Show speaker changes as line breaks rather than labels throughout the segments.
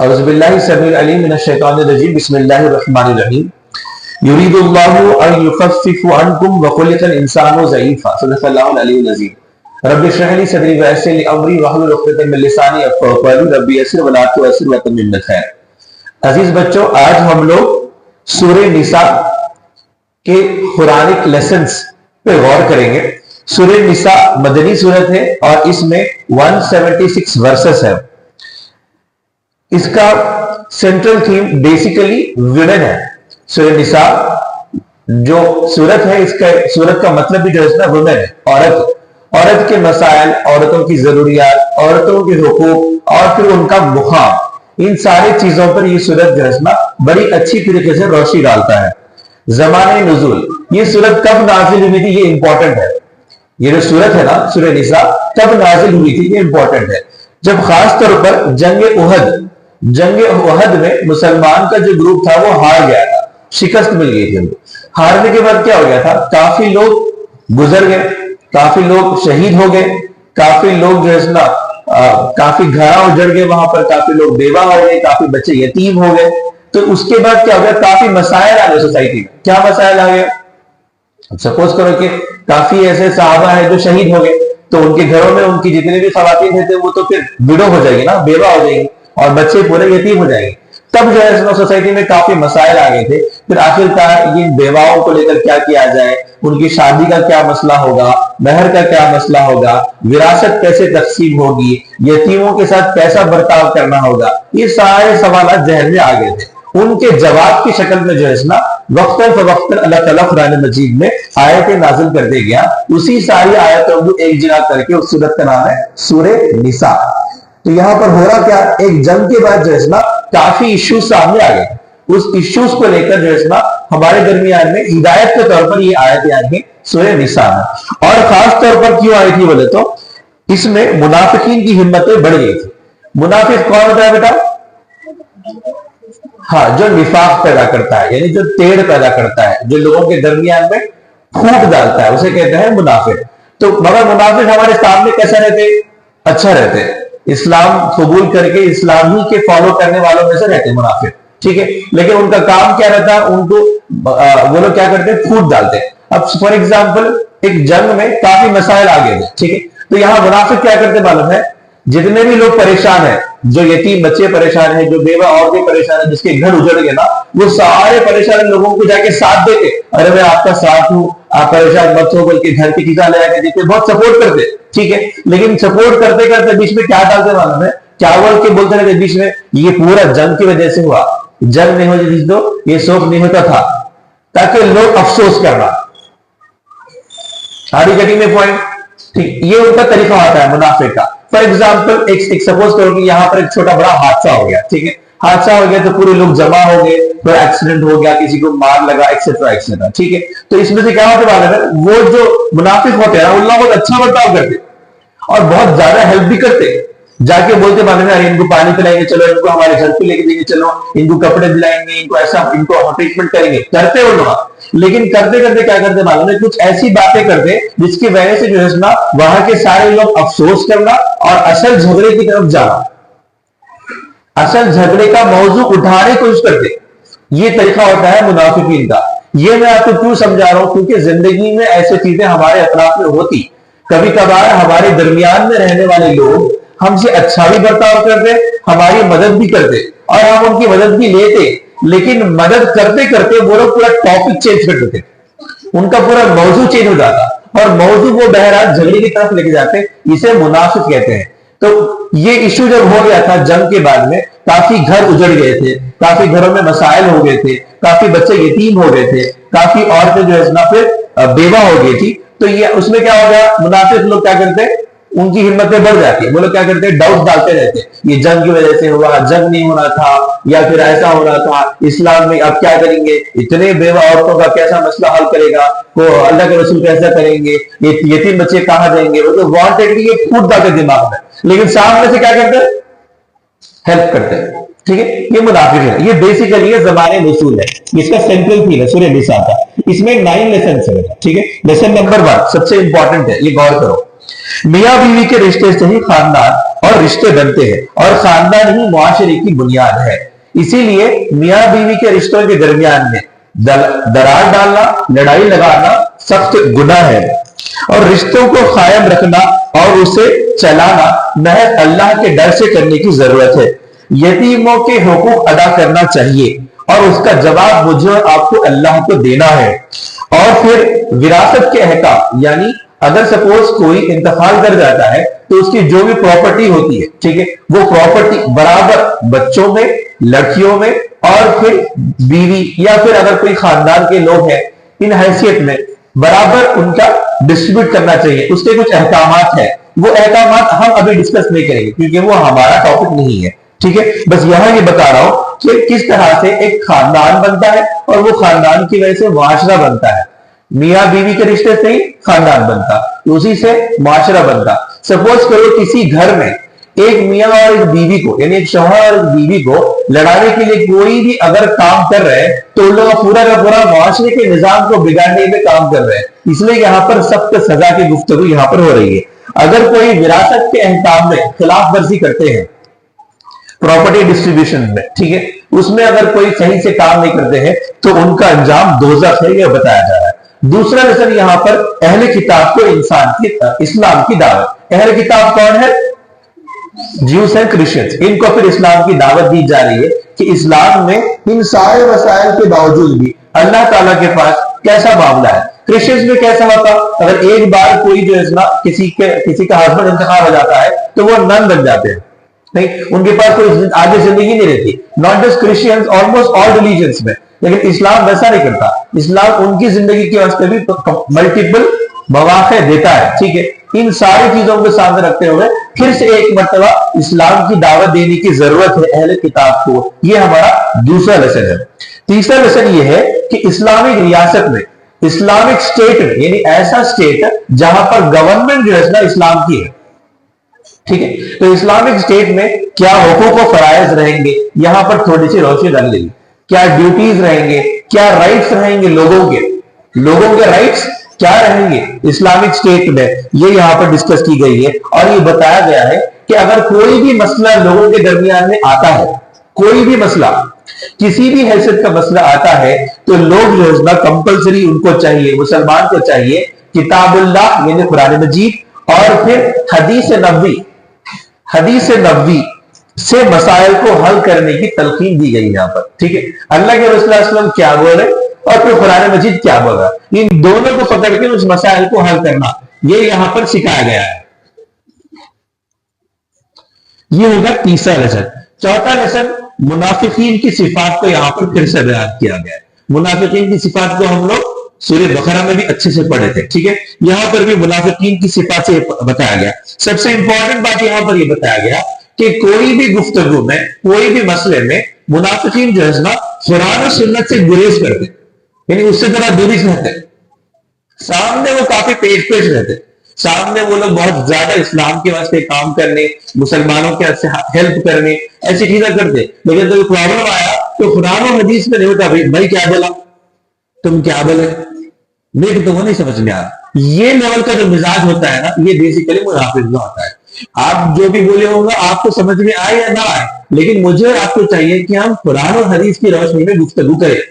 اعوذ باللہ السمیع العلیم من الشیطان الرجیم بسم اللہ الرحمن الرحیم یرید اللہ ان یخفف عنکم وخلق الانسان ضعیفا صدق اللہ العلی العظیم رب اشرح لی صدری ویسر لی امری واحلل عقدۃ من لسانی یفقهوا قولی رب یسر ولا تعسر وتمم بالخیر۔ عزیز بچوں، آج ہم لوگ سورہ نساء کے قرآنک لیسنز پہ غور کریں گے۔ سورہ نساء مدنی سورت ہے اور اس میں 176 ورسز ہے۔ اس کا سینٹرل تھیم بیسیکلی ویمن ہے۔ سورہ نساء جو سورت ہے، اس کا سورت کا مطلب بھی جو ہے ویمن ہے، عورت کے مسائل، عورتوں کی ضروریات، عورتوں کے حقوق اور پھر ان کا مقام، ان ساری چیزوں پر یہ سورت جو ہے بڑی اچھی طریقے سے روشنی ڈالتا ہے۔ زمانہ نزول، یہ سورت کب نازل ہوئی تھی یہ امپورٹنٹ ہے۔ یہ جو سورت ہے نا سورہ نساء کب نازل ہوئی تھی یہ امپورٹنٹ ہے۔ جب خاص طور پر جنگ احد میں مسلمان کا جو گروپ تھا وہ ہار گیا تھا، شکست مل گئی تھی۔ ہارنے کے بعد کیا ہو گیا تھا، کافی لوگ گزر گئے، کافی لوگ شہید ہو گئے، کافی لوگ جو ہے نا کافی گھراں اجڑ گئے، وہاں پر کافی لوگ بیوہ ہو گئے، کافی بچے یتیم ہو گئے۔ تو اس کے بعد کیا ہو گیا، کافی مسائل آ گئے سوسائٹی میں۔ کیا مسائل آ گئے؟ سپوز کرو کہ کافی ایسے صحابہ ہیں جو شہید ہو گئے، تو ان کے گھروں میں ان کی جتنے بھی خواتین تھے وہ تو پھر وڈو ہو جائے گی نا، بیوہ ہو جائے گی اور بچے پورے یتیم ہو جائیں گے۔ تب جو ہے سوسائٹی میں کافی مسائل آ گئے تھے۔ پھر آخر کار ان بیواؤں کو لے کر کیا کیا جائے، ان کی شادی کا کیا مسئلہ ہوگا، مہر کا کیا مسئلہ ہوگا، وراثت کیسے تقسیم ہوگی، یتیموں کے ساتھ کیسا برتاؤ کرنا ہوگا، یہ سارے سوالات ذہن میں آ گئے تھے۔ ان کے جواب کی شکل میں جو ہے نا وقتاً فوقتاً اللہ تعالیٰ قرآن مجید میں آیتیں نازل کرتے گیا۔ اسی ساری آیتوں کو ایک جگہ کر کے اس سورت کا نام ہے سورہ نساء۔ تو یہاں پر ہو رہا کیا، ایک جنگ کے بعد جو ہے نا کافی ایشوز سامنے آ گئے۔ اس ایشوز کو لے کر جو ہے نا ہمارے درمیان میں ہدایت کے طور پر یہ آیتیں آئی ہیں سورہ نساء میں۔ اور خاص طور پر کیوں آئی تھی بولے تو اس میں منافقین کی ہمتیں بڑھ گئی تھی۔ منافق کون ہوتا ہے بیٹا؟ ہاں، جو نفاق پیدا کرتا ہے، یعنی جو ٹیڑھ پیدا کرتا ہے، جو لوگوں کے درمیان میں پھوٹ ڈالتا ہے، اسے کہتے ہیں منافق۔ تو مگر منافق ہمارے سامنے کیسا رہتے؟ اچھا رہتے، اسلام قبول کر کے اسلام ہی کے فالو کرنے والوں میں سے رہتے منافق، ٹھیک ہے۔ لیکن ان کا کام کیا رہتا ہے، ان کو وہ لوگ کیا کرتے ہیں، پھوٹ ڈالتے ہیں۔ اب فار ایگزامپل ایک جنگ میں کافی مسائل آ گئے تھے، ٹھیک ہے، تو یہاں منافق کیا کرتے معلوم ہے، جتنے بھی لوگ پریشان ہیں، جو یتیم بچے پریشان ہیں، جو بیوہ عورتیں پریشان ہیں، جس کے گھر اجڑ گئے نا، وہ سارے پریشان لوگوں کو جا کے ساتھ دیتے، ارے میں آپ کا ساتھ ہوں، آپ پریشان مت ہو، بلکہ گھر کی چیزیں لے کے دیتے، بہت سپورٹ کرتے، ٹھیک ہے۔ لیکن سپورٹ کرتے کرتے بیچ میں کیا ڈالتے معلوم ہے، کیا بول کے بولتے رہتے بیچ میں، یہ پورا جنگ کی وجہ سے ہوا، جنگ نہیں ہو جس تو یہ سوکھ نہیں ہوتا تھا، تاکہ لوگ افسوس کرنا۔ آری گٹی میں پوائنٹ، ٹھیک، یہ ان کا طریقہ ہوتا ہے منافق کا۔ فار ایگزامپل ایک سپوز کرو کہ یہاں پر ایک چھوٹا بڑا حادثہ ہو گیا، ٹھیک ہے، حادثہ ہو گیا تو پورے لوگ جمع ہو گئے، کوئی ایکسیڈنٹ ہو گیا، کسی کو مار لگا، ایکسیٹرا ایکسیٹرا، ٹھیک ہے۔ تو اس میں سے کیا ہوتے والا ہے، وہ جو منافق ہوتے ہیں ان لوگوں کو اچھا برتاؤ کرتے اور بہت زیادہ ہیلپ بھی کرتے، جا کے بولتے معلوم ہے، ارے ان کو پانی پلائیں گے، چلو ان کو ہمارے گھر پہ لے کے دیں گے، چلو ان کو کپڑے دلائیں گے، ان کو ایسا ان کو ٹریٹمنٹ کریں گے، کرتے وہ لوگ۔ لیکن کرتے کرتے کیا کرتے معلوم ہے، کچھ ایسی باتیں کرتے جس کی وجہ سے جو ہے نا وہاں کے سارے لوگ افسوس کرنا اور اصل جھگڑے کی طرف جانا، اصل جھگڑے کا موضوع اٹھانے کی کوشش کرتے۔ یہ طریقہ ہوتا ہے منافقین کا۔ یہ میں آپ کو کیوں سمجھا رہا ہوں، کیونکہ زندگی میں ایسی چیزیں ہمارے اطراف میں ہوتی، کبھی کبھار ہمارے درمیان میں رہنے والے لوگ ہم سے اچھا بھی برتاؤ کرتے، ہماری مدد بھی کرتے اور ہم ان کی مدد بھی لیتے، لیکن مدد کرتے کرتے وہ لوگ پورا ٹاپک چینج کر دیتے، ان کا پورا موضوع چینج ہو جاتا اور موضوع وہ بہرحال جھگڑے کی طرف لے کے جاتے، اسے منافق کہتے ہیں۔ تو یہ ایشو جب ہو گیا تھا جنگ کے بعد میں، کافی گھر اجڑ گئے تھے، کافی گھروں میں مسائل ہو گئے تھے، کافی بچے یتیم ہو گئے تھے، کافی عورتیں جو ہے نا پھر بیوہ ہو گئی تھی۔ تو یہ اس میں کیا ہو گیا، منافق لوگ کیا کرتے، ان کی ہمتیں بڑھ جاتی، وہ لوگ کیا کرتے ہیں، ڈاؤٹ ڈالتے رہتے، یہ جنگ کی وجہ سے ہوا، جنگ نہیں ہونا تھا، یا پھر ایسا ہونا تھا، اسلام میں اب کیا کریں گے، اتنے بیوہ عورتوں کا کیسا مسئلہ حل کرے گا، وہ اللہ کے رسول کیسا کریں گے، یہ یتیم بچے کہاں جائیں گے، وہ تو وانٹیڈلی یہ پھوٹ ڈالتے دماغ میں، لیکن سامنے سے کیا کرتے، ہیلپ کرتے، ٹھیک ہے۔ یہ منافق ہے، یہ بیسیکلی یہ زمانے رسول ہے، اس کا سینٹرل تھیم ہے سورہ نساء کا۔ اس میں 9 لیسنز ہیں، ٹھیک ہے۔ لیسن نمبر 1 سب سے امپورٹنٹ ہے، یہ غور کرو، میاں بیوی کے رشتے سے ہی خاندان اور رشتے بنتے ہیں اور خاندان ہی معاشرے کی بنیاد ہے. اسی لیے میاں بیوی کے رشتوں کے درمیان میں درار ڈالنا، لڑائی لگانا سخت گناہ ہے، اور رشتوں کو قائم رکھنا اور اسے چلانا محض اللہ کے ڈر سے کرنے کی ضرورت ہے. یتیموں کے حقوق ادا کرنا چاہیے اور اس کا جواب مجھے اور آپ کو اللہ کو دینا ہے. اور پھر وراثت کے احکام، یعنی اگر سپوز کوئی انتقال کر جاتا ہے تو اس کی جو بھی پراپرٹی ہوتی ہے، ٹھیک ہے، وہ پراپرٹی برابر بچوں میں، لڑکیوں میں اور پھر بیوی یا پھر اگر کوئی خاندان کے لوگ ہیں ان حیثیت میں برابر ان کا ڈسٹریبیوٹ کرنا چاہیے. اس کے کچھ احکامات ہیں، وہ احکامات ہم ابھی ڈسکس نہیں کریں گے کیونکہ وہ ہمارا ٹاپک نہیں ہے. ٹھیک ہے، بس یہاں یہ بتا رہا ہوں کہ کس طرح سے ایک خاندان بنتا ہے اور وہ خاندان کی وجہ سے معاشرہ بنتا ہے. میاں بیوی کے رشتے سے ہی خاندان بنتا، اسی سے معاشرہ بنتا. سپوز کرو کسی گھر میں ایک میاں اور ایک بیوی کو، یعنی ایک شوہر اور ایک بیوی کو لڑانے کے لیے کوئی بھی اگر کام کر رہے ہیں تو ان لوگ پورا کا پورا معاشرے کے نظام کو بگاڑنے میں کام کر رہے ہیں. اس لیے یہاں پر سخت سزا کی گفتگو یہاں پر ہو رہی ہے. اگر کوئی وراثت کے احکام میں خلاف ورزی کرتے ہیں پراپرٹی ڈسٹریبیوشن میں، ٹھیک ہے، اس میں اگر کوئی صحیح سے کام نہیں کرتے ہیں تو ان کا انجام دوزخ ہے، یہ بتایا جا رہا ہے. دوسرا لیسن یہاں پر اہل کتاب کو اسلام کی دعوت. اہل کتاب کون ہے؟ Jews and Christians. ان کو پھر اسلام کی دعوت دی جا رہی ہے کہ اسلام میں ان سارے مسائل کے باوجود بھی اللہ تعالیٰ کے پاس کیسا معاملہ ہے. کرسچنز میں کیسا ہوتا؟ اگر ایک بار کوئی جو ہے کسی کا ہسبینڈ انتقال ہو جاتا ہے تو وہ نن بن جاتے ہیں، نہیں، ان کے پاس کوئی آگے زندگی نہیں رہتی. Not just Christians, almost all religions میں. لیکن اسلام ویسا نہیں کرتا. اسلام ان کی زندگی کے واسطے بھی ملٹیپل مواقع دیتا ہے. ٹھیک ہے، ان ساری چیزوں کو سامنے رکھتے ہوئے پھر سے ایک مرتبہ اسلام کی دعوت دینے کی ضرورت ہے اہل کتاب کو. یہ ہمارا دوسرا لیسن ہے. تیسرا لیسن یہ ہے کہ اسلامک ریاست میں، اسلامک اسٹیٹ میں، یعنی ایسا اسٹیٹ جہاں پر گورنمنٹ جو ہے اسلام کی ہے، ٹھیک ہے، تو اسلامک اسٹیٹ میں کیا حقوق و فرائض رہیں گے، یہاں پر تھوڑی سی روشنی ڈال لیں. کیا ڈیوٹیز رہیں گے، کیا رائٹس رہیں گے، لوگوں کے رائٹس کیا رہیں گے اسلامک اسٹیٹ میں، یہ یہاں پر ڈسکس کی گئی ہے. اور یہ بتایا گیا ہے کہ اگر کوئی بھی مسئلہ لوگوں کے درمیان میں آتا ہے، کوئی بھی مسئلہ، کسی بھی حیثیت کا مسئلہ آتا ہے تو لوگ جو ہے کمپلسری ان کو چاہیے، مسلمان کو چاہیے کتاب اللہ یعنی قرآن مجید اور پھر حدیث نبوی سے مسائل کو حل کرنے کی تلقین دی گئی یہاں پر. ٹھیک ہے، اللہ کے رسول اللہ علیہ وسلم کیا بول رہے اور پھر قرآن مجید کیا بول رہا، ان دونوں کو پکڑ کے اس مسائل کو حل کرنا، یہ یہاں پر سکھایا گیا ہے. یہ ہوگا تیسرا لیسن. چوتھا لیسن منافقین کی صفات کو یہاں پر پھر سے بیان کیا گیا ہے. منافقین کی صفات کو ہم لوگ سورہ بقرہ میں بھی اچھے سے پڑھے تھے. ٹھیک ہے، یہاں پر بھی منافقین کی صفات سے بتایا گیا. سب سے امپورٹنٹ بات یہاں پر یہ بتایا گیا کہ کوئی بھی گفتگو میں، کوئی بھی مسئلے میں منافقین جو ہے نا قرآن و سنت سے گریز کرتے، یعنی اس سے ذرا دوری سے رہتے. سامنے وہ کافی پیش رہتے، سامنے وہ لوگ بہت زیادہ اسلام کے واسطے کام کرنے، مسلمانوں کے ہیلپ کرنے، ایسی چیزیں کرتے. لیکن جب پرابلم آیا تو قرآن و حدیث میں نہیں ہوتا بھائی کیا بولا، تم کیا بولے، نہیں تو وہ نہیں سمجھ میں آیا. یہ لیول کا جو مزاج ہوتا ہے نا، یہ بیسیکلی منافق کا ہوتا ہے. آپ جو بھی بولے ہوں گا آپ کو سمجھ میں آئے یا نہ آئے، لیکن مجھے آپ کو چاہیے کہ ہم قرآن و حدیث کی روشنی میں گفتگو کریں،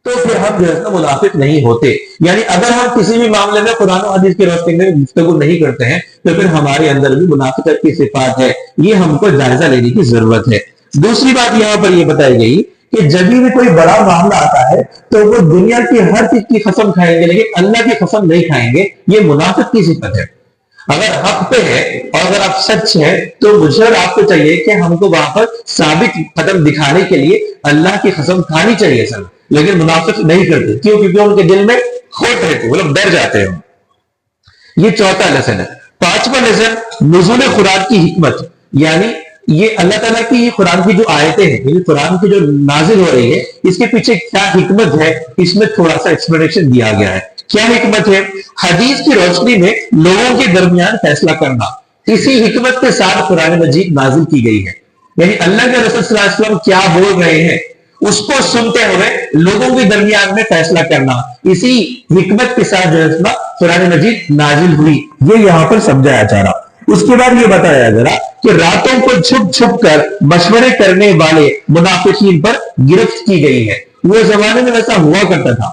تو پھر ہم جو ہے نا منافق نہیں ہوتے. یعنی اگر ہم کسی بھی معاملے میں قرآن و حدیث کی روشنی میں گفتگو نہیں کرتے ہیں تو پھر ہمارے اندر بھی منافقت کی صفات ہے. یہ ہم کو جائزہ لینے کی ضرورت ہے. دوسری بات یہاں پر یہ بتائی گئی کہ جب بھی کوئی بڑا معاملہ آتا ہے تو وہ دنیا کی ہر چیز کی قسم کھائیں گے لیکن اللہ کی قسم نہیں کھائیں گے. یہ منافق کی صفت ہے. اگر حق پہ ہے اور اگر آپ سچ ہیں تو مجھے اور آپ کو چاہیے کہ ہم کو وہاں پر ثابت قدم دکھانے کے لیے اللہ کی قسم کھانی چاہیے سر. لیکن منافق نہیں کرتے، کیوں؟ کیونکہ ان کے دل میں کھوٹ رہتے، وہ لوگ ڈر جاتے ہیں. یہ چوتھا لیسن ہے. پانچواں لیسن نزول قرآن کی حکمت، یعنی یہ اللہ تعالیٰ کی یہ قرآن کی جو آیتیں ہیں، یعنی قرآن کی جو نازل ہو رہی ہے، اس کے پیچھے کیا حکمت ہے، اس میں تھوڑا سا ایکسپلینیشن دیا گیا ہے. کیا حکمت ہے؟ حدیث کی روشنی میں لوگوں کے درمیان فیصلہ کرنا. اسی حکمت کے ساتھ قرآن مجید نازل کی گئی ہے. یعنی اللہ کے رسول صلی اللہ علیہ وسلم کیا بول رہے ہیں اس کو سنتے ہوئے لوگوں کے درمیان میں فیصلہ کرنا، اسی حکمت کے ساتھ جو ہے قرآن مجید نازل ہوئی. یہ یہاں پر سمجھایا جا رہا. اس کے بعد یہ بتایا ذرا کہ راتوں کو چھپ چھپ کر مشورے کرنے والے منافقین پر گرفت کی گئی ہے. وہ زمانے میں ایسا ہوا کرتا تھا،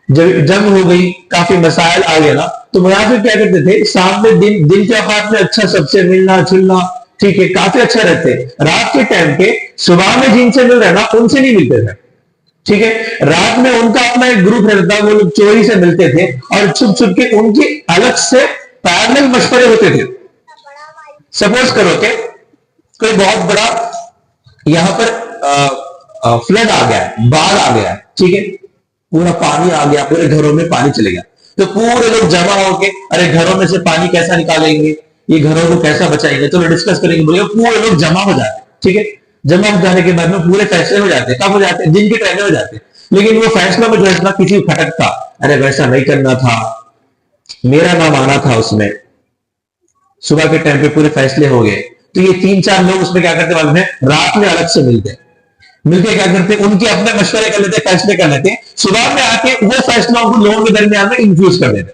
جب جنگ ہو گئی، کافی مسائل آ گئے نا، تو منافق کیا کرتے تھے، سامنے دن کے اوقات میں اچھا سب سے ملنا جلنا، ٹھیک ہے، کافی اچھا رہتے، رات کے ٹائم پہ صبح میں جن سے مل رہے نا ان سے نہیں ملتے تھے، ٹھیک ہے. رات میں ان کا اپنا ایک گروپ رہتا تھا، وہ لوگ چوری سے ملتے تھے اور چھپ چھپ کے ان کی الگ سے پیرلل مشورے ہوتے تھے. سپوز کرو کہ کوئی بہت بڑا یہاں پر فلڈ آ گیا ہے، باڑھ آ گیا ہے، ٹھیک ہے، پورا پانی آ گیا، پورے گھروں میں پانی چلے گیا، تو پورے لوگ جمع ہو کے ارے گھروں میں سے پانی کیسا نکالیں گے، یہ گھروں کو کیسا بچائیں گے، تو ڈسکس کریں گے، بولے پورے لوگ جمع ہو جاتے ہیں، ٹھیک ہے. جمع ہو جانے کے بعد میں پورے فیصلے ہو جاتے ہیں، کب ہو جاتے ہیں، دن کے ٹائم میں ہو جاتے ہیں. لیکن وہ فیصلہ میں جو ہے نا کسی کو کھٹکتا، ارے ویسا نہیں کرنا تھا، میرا نام آنا تھا اس میں. صبح کے ٹائم پہ پورے فیصلے ہو گئے، تو یہ 3-4 لوگ اس میں کیا کرتے معلوم ہے، رات میں الگ سے مل کے کیا کرتے، ان کے اپنے مشورے کر لیتے، فیصلے کر لیتے، صبح میں آ کے وہ فیصلوں کو لوگوں کے درمیان میں انفیوز کر دیتے.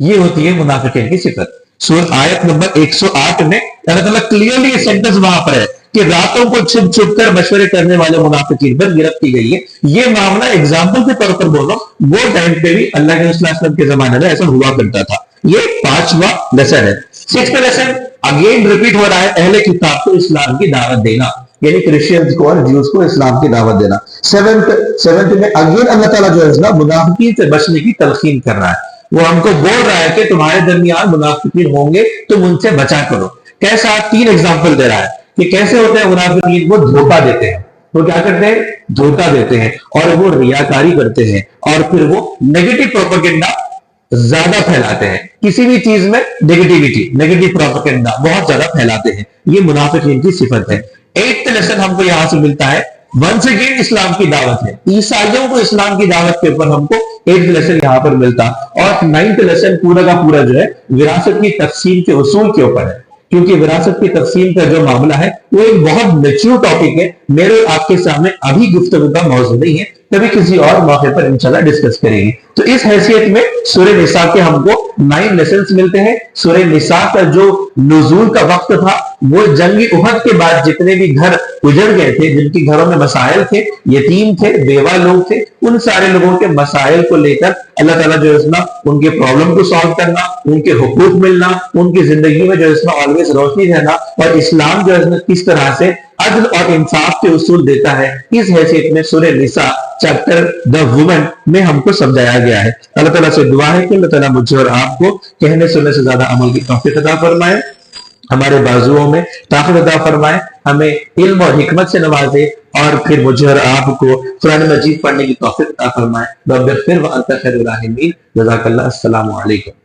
یہ ہوتی ہے منافقین کی صفت. سورۃ آیت نمبر 108 میں اللہ تعالیٰ کلیئرلی یہ سینٹنس وہاں پر ہے کہ راتوں کو چھپ چھپ کر مشورے کرنے والے منافقین پر گرفت کی گئی ہے. یہ معاملہ اگزامپل کے طور پر بولو، وہ ٹائم پہ بھی اللہ کے رسول وسلم کے زمانے میں ایسا ہوا کرتا تھا. یہ 5واں لیسن ہے. 6واں لیسن اگین ریپیٹ ہو رہا ہے، اہل کتاب کو اسلام کی دعوت دینا، یعنی کرسچنز کو اور جیوز کو اسلام کی دعوت دینا. 7 میں اگین اللہ تعالیٰ جو ہے منافقین سے بچنے کی تلقین کر رہا ہے. وہ ہم کو بول رہا ہے کہ تمہارے درمیان منافقین ہوں گے، تم ان سے بچا کرو. کیسا؟ 3 ایگزامپل دے رہا ہے کہ کیسے ہوتے ہیں منافقین. وہ دھوکہ دیتے ہیں، وہ کیا کرتے ہیں، دھوکہ دیتے ہیں، اور وہ ریاکاری کرتے ہیں، اور پھر وہ نیگیٹو پروپیگنڈا زیادہ پھیلاتے ہیں. کسی بھی چیز میں نیگیٹیوٹی، نیگیٹو پروپیگنڈا بہت زیادہ پھیلاتے ہیں. یہ منافقین کی صفت ہے. 8واں لیسن ہم کو یہاں سے ملتا ہے، ونس اگین اسلام کی دعوت ہے. عیسائیوں کو اسلام کی دعوت کے اوپر ہم کو 8واں لیسن یہاں پر ملتا. اور 9واں لیسن پورا کا پورا جو ہے وراثت کی تقسیم کے اصول کے اوپر ہے، کیونکہ وراثت کی تقسیم کا جو معاملہ ہے وہ ایک بہت میچور ٹاپک ہے، میرے آپ کے سامنے ابھی گفتگو کا موضوع نہیں ہے، کبھی کسی اور موقع پر انشاءاللہ ڈسکس کریں گے. تو اس حیثیت میں سورہ نساء کے ہم کو 9 لیسنز ملتے ہیں. سورہ نساء کا جو نزول کا وقت تھا وہ جنگ احد کے بعد جتنے بھی گھر اجڑ گئے تھے، جن کے گھروں میں مسائل تھے، یتیم تھے، بیوہ لوگ تھے، ان سارے لوگوں کے مسائل کو لے کر اللہ تعالیٰ جو ہے ان کے پرابلم کو سالو کرنا، ان کے حقوق ملنا، ان کی زندگی میں جو ہے آلویز روشنی رہنا، اور اسلام جو ہے کس طرح سے عدل اور انصاف کے اصول دیتا ہے، اس حیثیت میں سورہ نساء چیپٹر دا وومن میں ہم کو سمجھایا گیا ہے. اللہ تعالیٰ سے دعا ہے کہ اللہ تعالیٰ مجھے اور آپ کو کہنے سننے سے زیادہ عمل کی توفیق عطا فرمائے، ہمارے بازوؤں میں طاقت عطا فرمائے، ہمیں علم اور حکمت سے نوازے، اور پھر مجھے اور آپ کو قرآن مجید پڑھنے کی توفیق عطا فرمائے. رب اغفر وانت خیر الراحمین. جزاک اللہ. السلام علیکم.